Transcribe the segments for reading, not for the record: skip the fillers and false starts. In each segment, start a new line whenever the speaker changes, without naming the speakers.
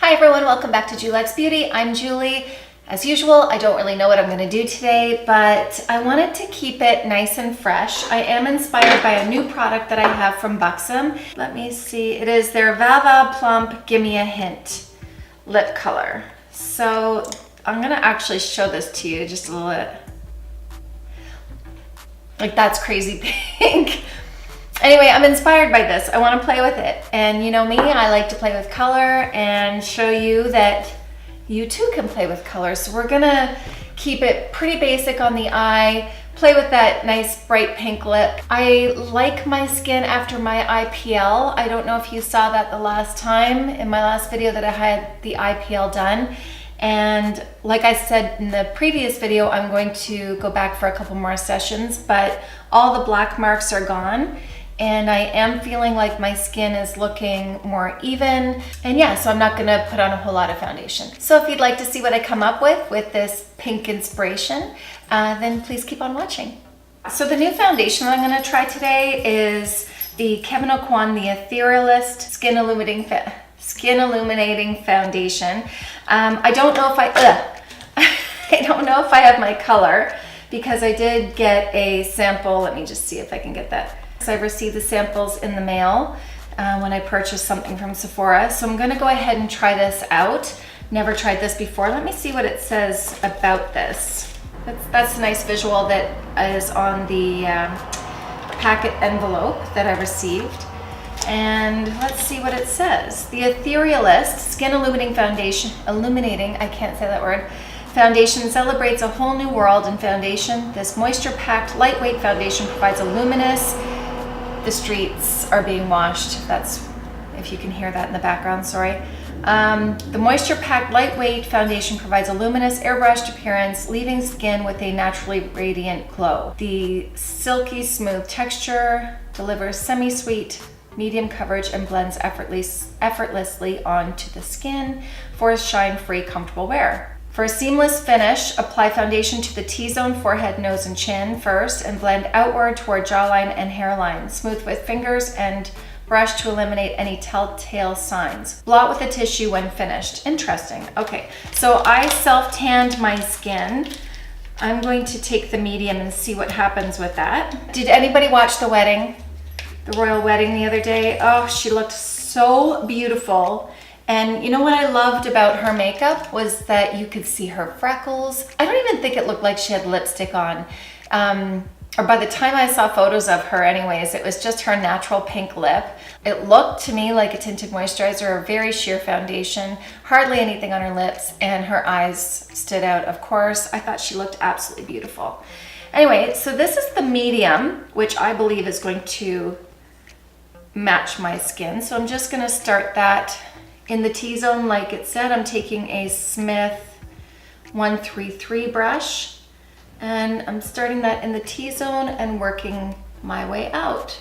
Hi everyone, welcome back to Julie Beauty. I'm Julie. As usual, I don't really know what I'm going to do today, but I wanted to keep it nice and fresh. I am inspired by a new product that I have from Buxom. Let me see, it is their Va Va Plump Gimme a Hint lip color. So I'm going to actually show this to you just a little bit. Like, that's crazy pink. Anyway, I'm inspired by this. I want to play with it. And you know me, I like to play with color and show you that you too can play with color. So we're gonna keep it pretty basic on the eye, play with that nice bright pink lip. I like my skin after my IPL. I don't know if you saw that the last time in my last video that I had the IPL done. And like I said in the previous video, I'm going to go back for a couple more sessions, but all the black marks are gone. And I am feeling like my skin is looking more even. And yeah, so I'm not gonna put on a whole lot of foundation. So if you'd like to see what I come up with this pink inspiration, then please keep on watching. So the new foundation that I'm gonna try today is the Kevyn Aucoin, the Etherealist Skin Illuminating Foundation. I don't know if I don't know if I have my color because I did get a sample. Let me just see if I can get that. So I received the samples in the mail when I purchased something from Sephora. So I'm gonna go ahead and try this out. Never tried this before. Let me see what it says about this. That's a nice visual that is on the packet envelope that I received. And let's see what it says. The Etherealist Skin Illuminating Foundation, I can't say that word, foundation celebrates a whole new world in foundation. This moisture-packed, lightweight foundation provides a luminous. The streets are being washed. That's, if you can hear that in the background, sorry. The moisture-packed, lightweight foundation provides a luminous, airbrushed appearance, leaving skin with a naturally radiant glow. The silky smooth texture delivers semi-sweet, medium coverage and blends effortlessly onto the skin for a shine-free, comfortable wear. For a seamless finish, apply foundation to the T-zone, forehead, nose, and chin first, and blend outward toward jawline and hairline. Smooth with fingers and brush to eliminate any telltale signs. Blot with a tissue when finished. Interesting. Okay, so I self-tanned my skin. I'm going to take the medium and see what happens with that. Did anybody watch the wedding? The royal wedding the other day? Oh, she looked so beautiful. And you know what I loved about her makeup was that you could see her freckles. I don't even think it looked like she had lipstick on. Or by the time I saw photos of her anyways, it was just her natural pink lip. It looked to me like a tinted moisturizer, a very sheer foundation, hardly anything on her lips, and her eyes stood out. Of course, I thought she looked absolutely beautiful. Anyway, so this is the medium, which I believe is going to match my skin. So I'm just gonna start that in the T-zone, like it said. I'm taking a Smith 133 brush, and I'm starting that in the T-zone and working my way out.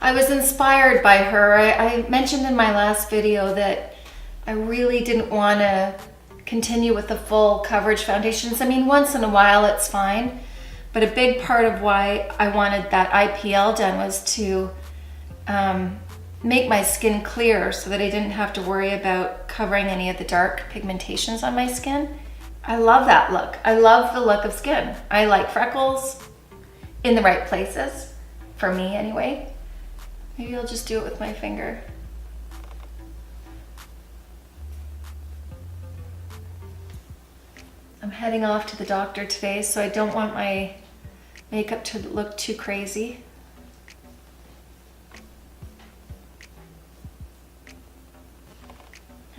I was inspired by her. I mentioned in my last video that I really didn't want to continue with the full coverage foundations. I mean, once in a while it's fine, but a big part of why I wanted that IPL done was to make my skin clear so that I didn't have to worry about covering any of the dark pigmentations on my skin. I love that look. I love the look of skin. I like freckles in the right places, for me anyway. Maybe I'll just do it with my finger. I'm heading off to the doctor today, so I don't want my makeup to look too crazy.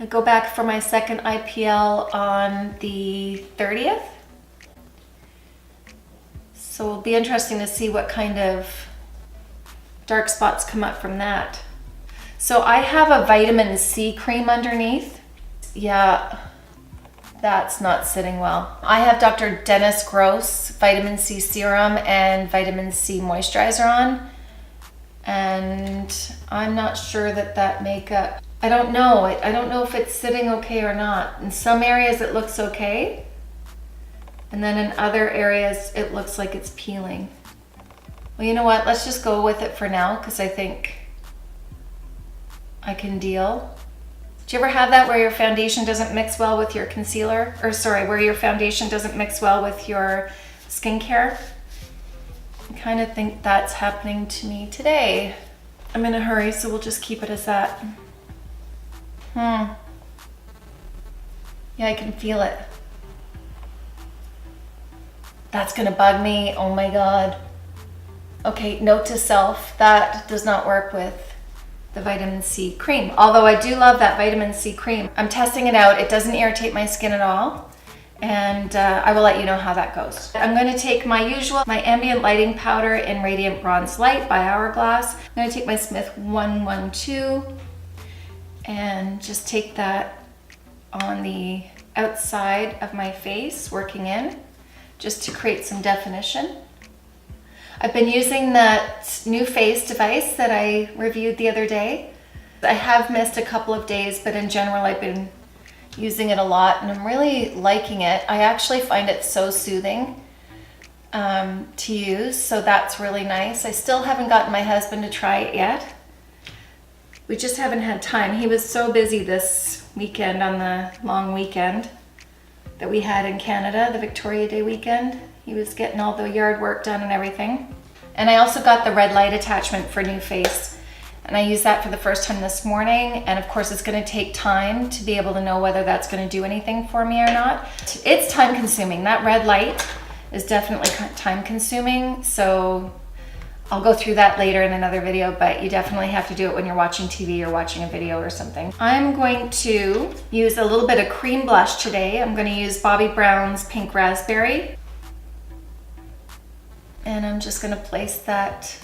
I go back for my second IPL on the 30th. So it'll be interesting to see what kind of dark spots come up from that. So I have a vitamin C cream underneath. Yeah, that's not sitting well. I have Dr. Dennis Gross vitamin C serum and vitamin C moisturizer on. And I'm not sure that that makeup, I don't know. I don't know if it's sitting okay or not. In some areas it looks okay. And then in other areas it looks like it's peeling. Well, you know what? Let's just go with it for now because I think I can deal. Do you ever have that where your foundation doesn't mix well with your concealer? Or sorry, where your foundation doesn't mix well with your skincare? I kind of think that's happening to me today. I'm in a hurry, so we'll just keep it as that. Yeah, I can feel it. That's gonna bug me, oh my God. Okay, note to self, that does not work with the vitamin C cream. Although I do love that vitamin C cream. I'm testing it out. It doesn't irritate my skin at all. And I will let you know how that goes. I'm going to take my ambient lighting powder in Radiant Bronze Light by Hourglass. I'm going to take my Smith 112 and just take that on the outside of my face, working in, just to create some definition. I've been using that new face device that I reviewed the other day. I have missed a couple of days, but in general, I've been using it a lot and I'm really liking it. I actually find it so soothing to use, so that's really nice. I still haven't gotten my husband to try it yet. We just haven't had time. He was so busy this weekend on the long weekend that we had in Canada, the Victoria Day weekend. He was getting all the yard work done and everything. And I also got the red light attachment for New Face. And I used that for the first time this morning. And of course, it's gonna take time to be able to know whether that's gonna do anything for me or not. It's time consuming. That red light is definitely time consuming. So I'll go through that later in another video, but you definitely have to do it when you're watching TV or watching a video or something. I'm going to use a little bit of cream blush today. I'm gonna use Bobbi Brown's Pink Raspberry. And I'm just gonna place that.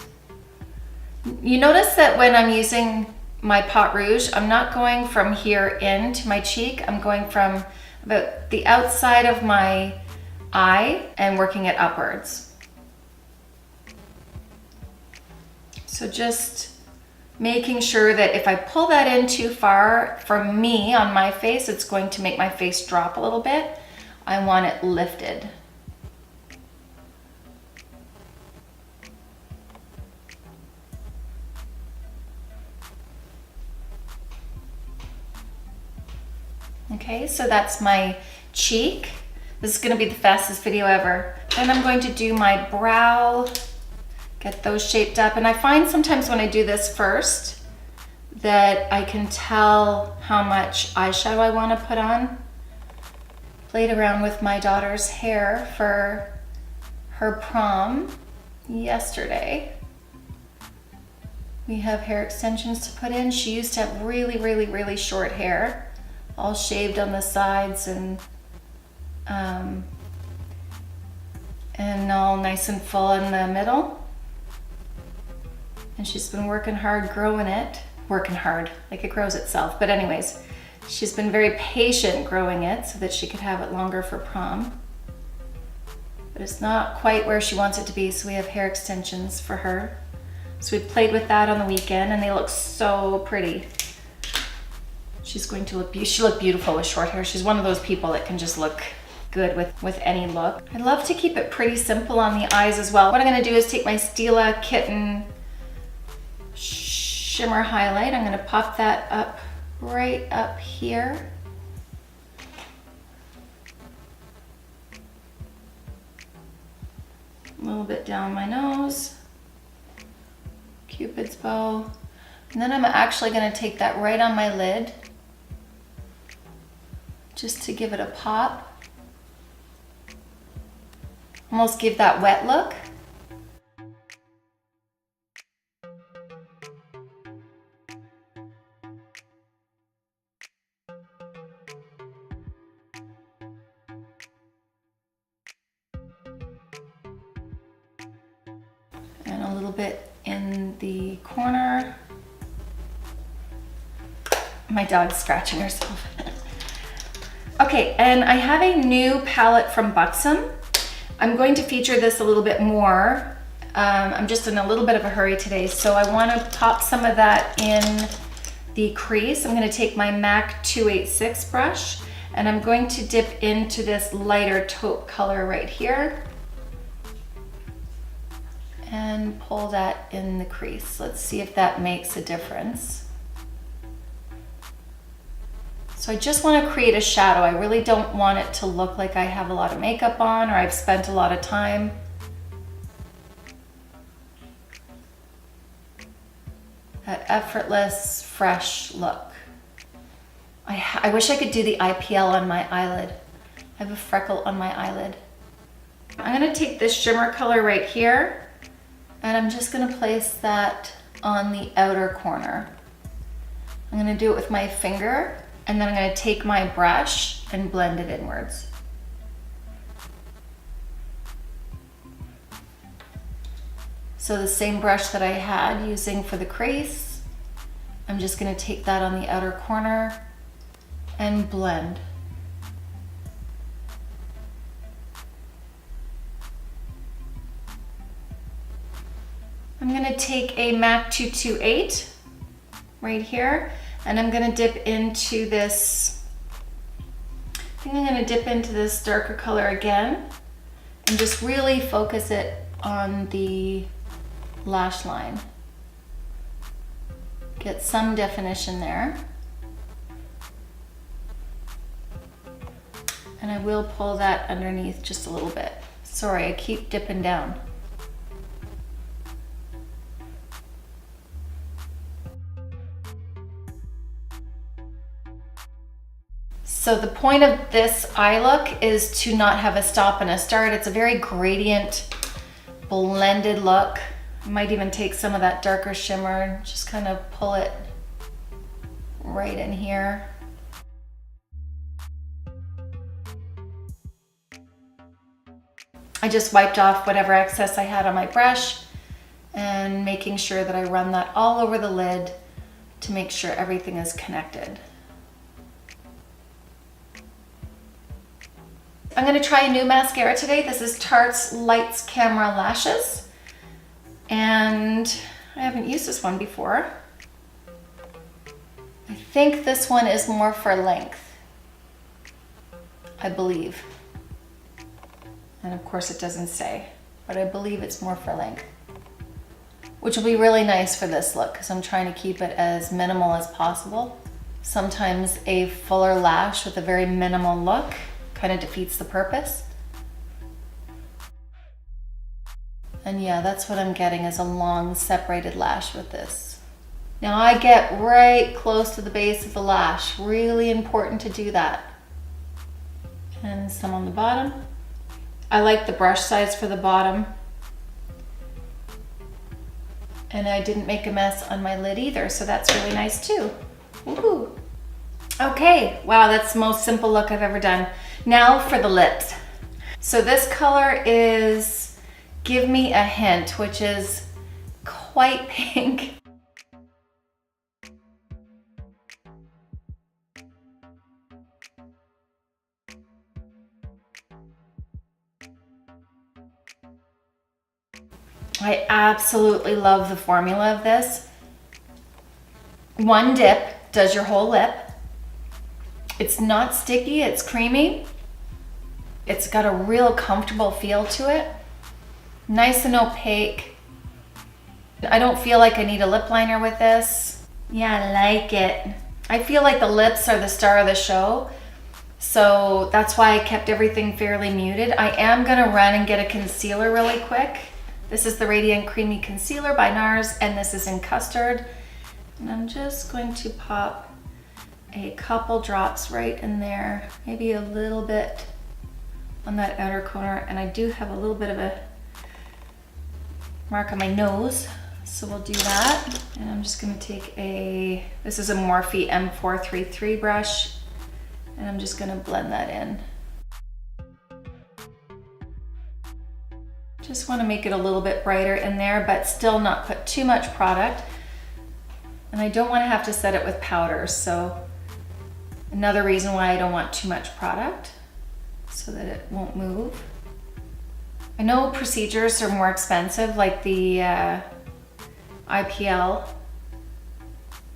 You notice that when I'm using my Pot Rouge, I'm not going from here in to my cheek. I'm going from about the outside of my eye and working it upwards. So just making sure that if I pull that in too far from me on my face, it's going to make my face drop a little bit. I want it lifted. Okay, so that's my cheek. This is gonna be the fastest video ever. Then I'm going to do my brow, get those shaped up. And I find sometimes when I do this first that I can tell how much eyeshadow I wanna put on. Played around with my daughter's hair for her prom yesterday. We have hair extensions to put in. She used to have really, really, really short hair, all shaved on the sides and all nice and full in the middle. And she's been working hard growing it. Working hard, like it grows itself. But anyways, she's been very patient growing it so that she could have it longer for prom. But it's not quite where she wants it to be, so we have hair extensions for her. So we played with that on the weekend and they look so pretty. She's going to look, she looked beautiful with short hair. She's one of those people that can just look good with any look. I love to keep it pretty simple on the eyes as well. What I'm gonna do is take my Stila Kitten Shimmer Highlight. I'm gonna pop that up right up here. A little bit down my nose. Cupid's bow. And then I'm actually gonna take that right on my lid, just to give it a pop. Almost give that wet look. And a little bit in the corner. My dog's scratching herself. Okay, and I have a new palette from Buxom. I'm going to feature this a little bit more. I'm just in a little bit of a hurry today, so I want to pop some of that in the crease. I'm going to take my MAC 286 brush, and I'm going to dip into this lighter taupe color right here and pull that in the crease. Let's see if that makes a difference. So I just want to create a shadow. I really don't want it to look like I have a lot of makeup on or I've spent a lot of time. That effortless, fresh look. I wish I could do the IPL on my eyelid. I have a freckle on my eyelid. I'm gonna take this shimmer color right here and I'm just gonna place that on the outer corner. I'm gonna do it with my finger and then I'm gonna take my brush and blend it inwards. So the same brush that I had using for the crease, I'm just gonna take that on the outer corner and blend. I'm gonna take a MAC 228 right here, and I'm gonna dip into this, I think I'm gonna dip into this darker color again and just really focus it on the lash line. Get some definition there. And I will pull that underneath just a little bit. Sorry, I keep dipping down. So the point of this eye look is to not have a stop and a start. It's a very gradient, blended look. I might even take some of that darker shimmer and just kind of pull it right in here. I just wiped off whatever excess I had on my brush and making sure that I run that all over the lid to make sure everything is connected. I'm gonna try a new mascara today. This is Tarte's Lights Camera Lashes. And I haven't used this one before. I think this one is more for length, I believe. And of course it doesn't say, but I believe it's more for length, which will be really nice for this look because I'm trying to keep it as minimal as possible. Sometimes a fuller lash with a very minimal look kind of defeats the purpose. And yeah, that's what I'm getting, is a long separated lash with this. Now I get right close to the base of the lash. Really important to do that. And some on the bottom. I like the brush size for the bottom. And I didn't make a mess on my lid either, so that's really nice too. Woohoo! Okay, wow, that's the most simple look I've ever done. Now for the lips. So this color is Give Me a Hint, which is quite pink. I absolutely love the formula of this. One dip does your whole lip. It's not sticky, it's creamy. It's got a real comfortable feel to it. Nice and opaque. I don't feel like I need a lip liner with this. Yeah, I like it. I feel like the lips are the star of the show. So that's why I kept everything fairly muted. I am gonna run and get a concealer really quick. This is the Radiant Creamy Concealer by NARS, and this is in Custard. And I'm just going to pop a couple drops right in there, maybe a little bit on that outer corner. And I do have a little bit of a mark on my nose, so we'll do that. And I'm just gonna take this is a Morphe M433 brush, and I'm just gonna blend that in. Just want to make it a little bit brighter in there, but still not put too much product. And I don't want to have to set it with powder, so another reason why I don't want too much product, so that it won't move. I know procedures are more expensive, like the IPL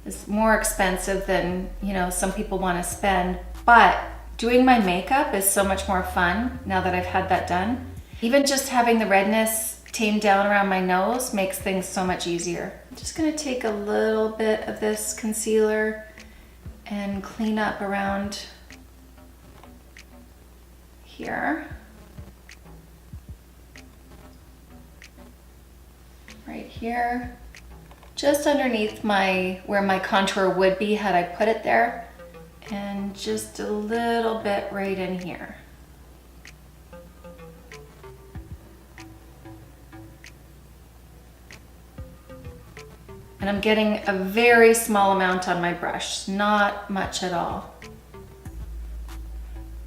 is more expensive than, you know, some people want to spend, but doing my makeup is so much more fun now that I've had that done. Even just having the redness tamed down around my nose makes things so much easier. I'm just gonna take a little bit of this concealer and clean up around here. Right here. Just underneath where my contour would be had I put it there. And just a little bit right in here. And I'm getting a very small amount on my brush, not much at all.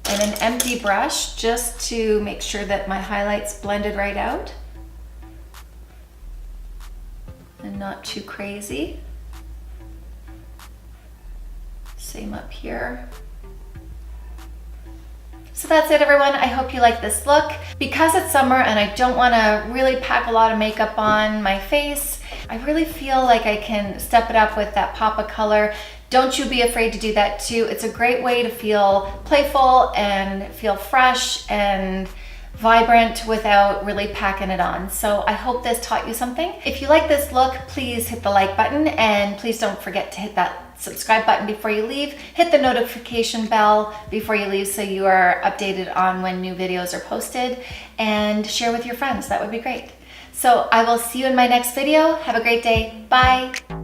And an empty brush just to make sure that my highlights blended right out. And not too crazy. Same up here. So that's it, everyone. I hope you like this look. Because it's summer and I don't want to really pack a lot of makeup on my face, I really feel like I can step it up with that pop of color. Don't you be afraid to do that too. It's a great way to feel playful and feel fresh and vibrant without really packing it on. So I hope this taught you something. If you like this look, please hit the like button and please don't forget to hit that subscribe button before you leave. Hit the notification bell before you leave so you are updated on when new videos are posted, and share with your friends. That would be great. So I will see you in my next video. Have a great day. Bye.